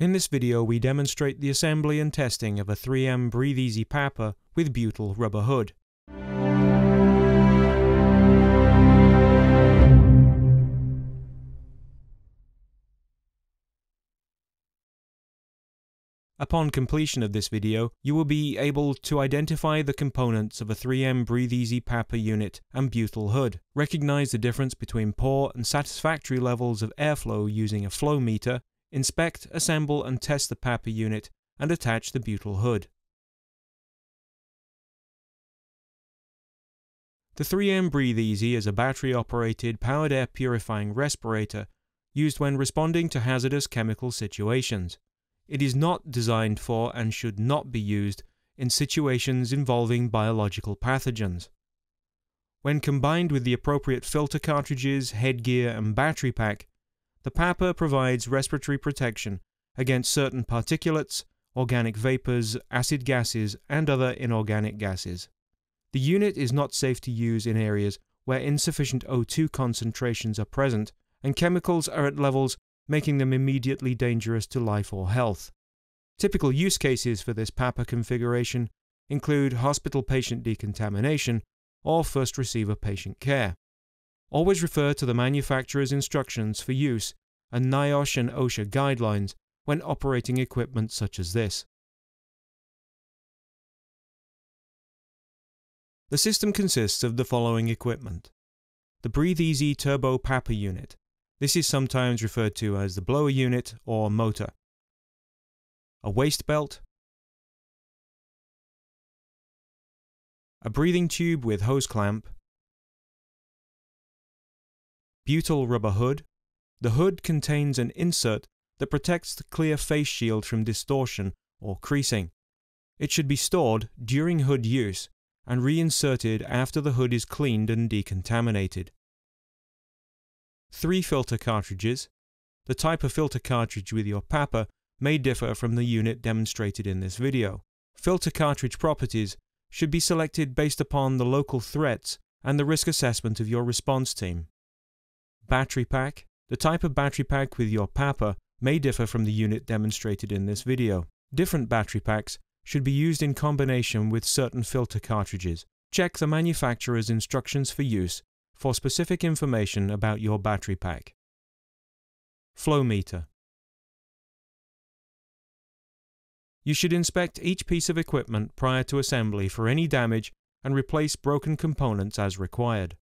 In this video we demonstrate the assembly and testing of a 3M Breathe Easy PAPR with butyl rubber hood. Upon completion of this video, you will be able to identify the components of a 3M Breathe Easy PAPR unit and butyl hood, recognize the difference between poor and satisfactory levels of airflow using a flow meter, inspect, assemble and test the PAPR unit, and attach the butyl hood. The 3M Breathe Easy is a battery-operated powered air purifying respirator used when responding to hazardous chemical situations. It is not designed for and should not be used in situations involving biological pathogens. When combined with the appropriate filter cartridges, headgear and battery pack, the PAPR provides respiratory protection against certain particulates, organic vapors, acid gases, and other inorganic gases. The unit is not safe to use in areas where insufficient O2 concentrations are present and chemicals are at levels making them immediately dangerous to life or health. Typical use cases for this PAPR configuration include hospital patient decontamination or first receiver patient care. Always refer to the manufacturer's instructions for use and NIOSH and OSHA guidelines when operating equipment such as this. The system consists of the following equipment: the Breathe Easy Turbo PAPR unit. This is sometimes referred to as the blower unit or motor. A waist belt, a breathing tube with hose clamp, butyl rubber hood. The hood contains an insert that protects the clear face shield from distortion or creasing. It should be stored during hood use and reinserted after the hood is cleaned and decontaminated. 3 filter cartridges. The type of filter cartridge with your PAPR may differ from the unit demonstrated in this video. Filter cartridge properties should be selected based upon the local threats and the risk assessment of your response team. Battery pack. The type of battery pack with your PAPR may differ from the unit demonstrated in this video. Different battery packs should be used in combination with certain filter cartridges. Check the manufacturer's instructions for use for specific information about your battery pack. Flow meter. You should inspect each piece of equipment prior to assembly for any damage and replace broken components as required.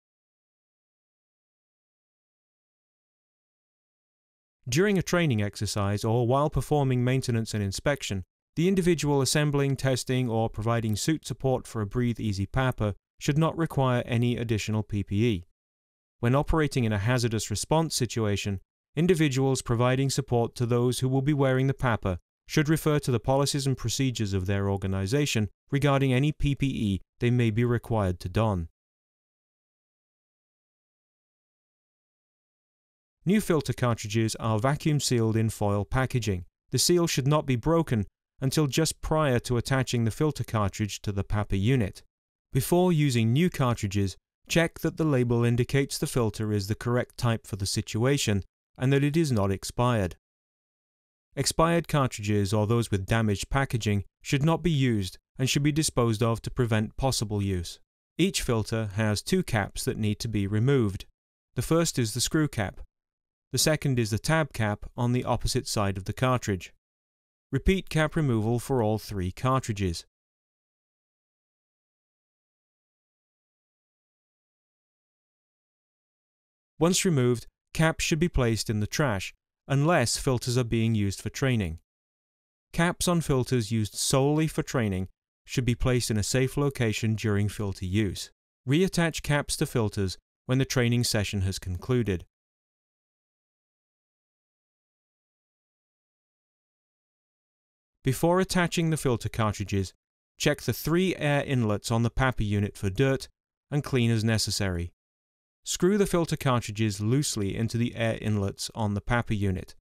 During a training exercise or while performing maintenance and inspection, the individual assembling, testing, or providing suit support for a Breathe Easy PAPR should not require any additional PPE. When operating in a hazardous response situation, individuals providing support to those who will be wearing the PAPR should refer to the policies and procedures of their organization regarding any PPE they may be required to don. New filter cartridges are vacuum sealed in foil packaging. The seal should not be broken until just prior to attaching the filter cartridge to the PAPR unit. Before using new cartridges, check that the label indicates the filter is the correct type for the situation and that it is not expired. Expired cartridges or those with damaged packaging should not be used and should be disposed of to prevent possible use. Each filter has 2 caps that need to be removed. The first is the screw cap. The second is the tab cap on the opposite side of the cartridge. Repeat cap removal for all 3 cartridges. Once removed, caps should be placed in the trash, unless filters are being used for training. Caps on filters used solely for training should be placed in a safe location during filter use. Reattach caps to filters when the training session has concluded. Before attaching the filter cartridges, check the 3 air inlets on the PAPR unit for dirt and clean as necessary. Screw the filter cartridges loosely into the air inlets on the PAPR unit.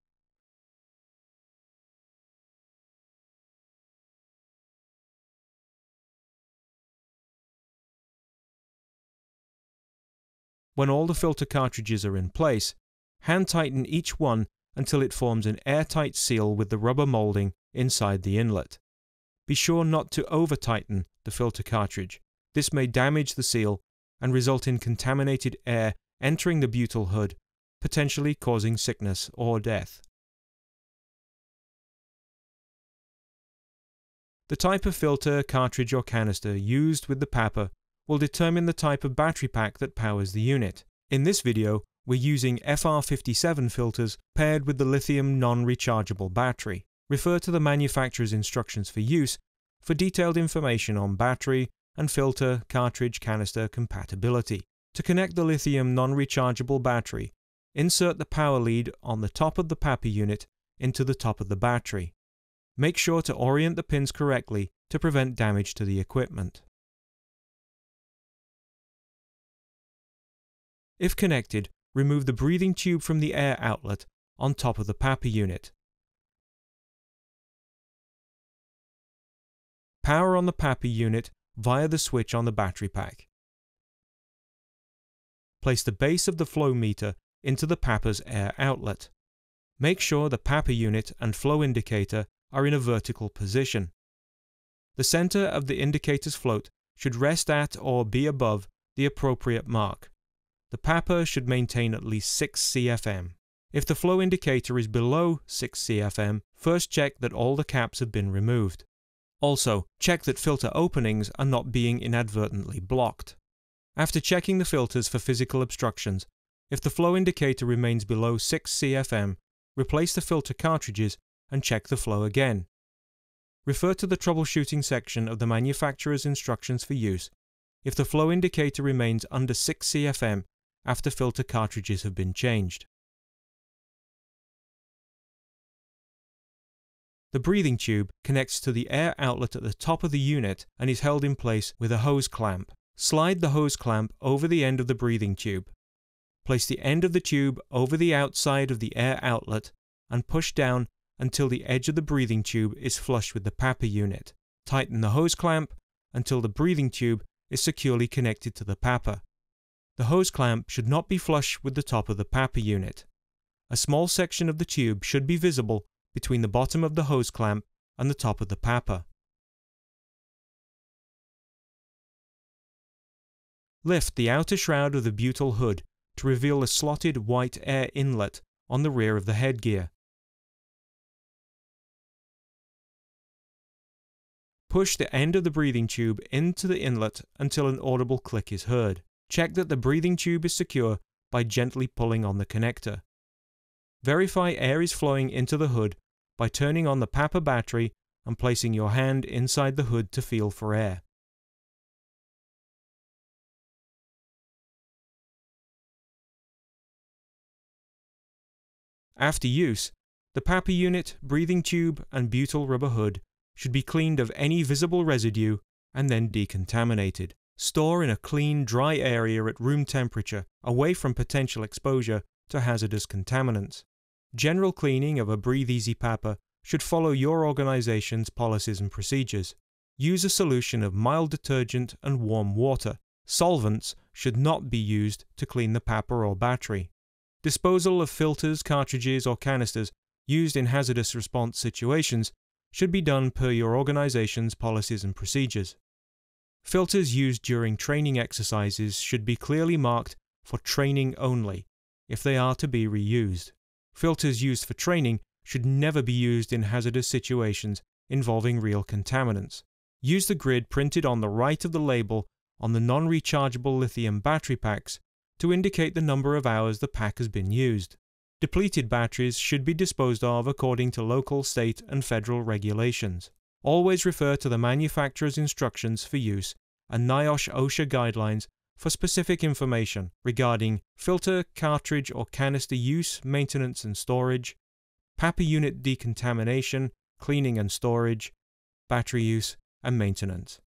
When all the filter cartridges are in place, hand tighten each one until it forms an airtight seal with the rubber molding inside the inlet. Be sure not to over-tighten the filter cartridge. This may damage the seal and result in contaminated air entering the butyl hood, potentially causing sickness or death. The type of filter, cartridge or canister used with the PAPR will determine the type of battery pack that powers the unit. In this video, we're using FR57 filters paired with the lithium non-rechargeable battery. Refer to the manufacturer's instructions for use for detailed information on battery and filter, cartridge, canister compatibility. To connect the lithium non-rechargeable battery, insert the power lead on the top of the PAPR unit into the top of the battery. Make sure to orient the pins correctly to prevent damage to the equipment. If connected, remove the breathing tube from the air outlet on top of the PAPR unit. Power on the PAPR unit via the switch on the battery pack. Place the base of the flow meter into the PAPR's air outlet. Make sure the PAPR unit and flow indicator are in a vertical position. The center of the indicator's float should rest at or be above the appropriate mark. The PAPR should maintain at least 6 CFM. If the flow indicator is below 6 CFM, first check that all the caps have been removed. Also, check that filter openings are not being inadvertently blocked. After checking the filters for physical obstructions, if the flow indicator remains below 6 CFM, replace the filter cartridges and check the flow again. Refer to the troubleshooting section of the manufacturer's instructions for use if the flow indicator remains under 6 CFM after filter cartridges have been changed. The breathing tube connects to the air outlet at the top of the unit and is held in place with a hose clamp. Slide the hose clamp over the end of the breathing tube. Place the end of the tube over the outside of the air outlet and push down until the edge of the breathing tube is flush with the PAPR unit. Tighten the hose clamp until the breathing tube is securely connected to the PAPR. The hose clamp should not be flush with the top of the PAPR unit. A small section of the tube should be visible between the bottom of the hose clamp and the top of the PAPR. Lift the outer shroud of the butyl hood to reveal a slotted white air inlet on the rear of the headgear. Push the end of the breathing tube into the inlet until an audible click is heard. Check that the breathing tube is secure by gently pulling on the connector. Verify air is flowing into the hood by turning on the PAPR battery and placing your hand inside the hood to feel for air. After use, the PAPR unit, breathing tube and butyl rubber hood should be cleaned of any visible residue and then decontaminated. Store in a clean, dry area at room temperature, away from potential exposure to hazardous contaminants. General cleaning of a Breathe Easy PAPR should follow your organization's policies and procedures. Use a solution of mild detergent and warm water. Solvents should not be used to clean the PAPR or battery. Disposal of filters, cartridges or canisters used in hazardous response situations should be done per your organization's policies and procedures. Filters used during training exercises should be clearly marked for training only, if they are to be reused. Filters used for training should never be used in hazardous situations involving real contaminants. Use the grid printed on the right of the label on the non-rechargeable lithium battery packs to indicate the number of hours the pack has been used. Depleted batteries should be disposed of according to local, state and federal regulations. Always refer to the manufacturer's instructions for use and NIOSH OSHA guidelines for specific information regarding filter, cartridge or canister use, maintenance and storage, PAPR unit decontamination, cleaning and storage, battery use and maintenance.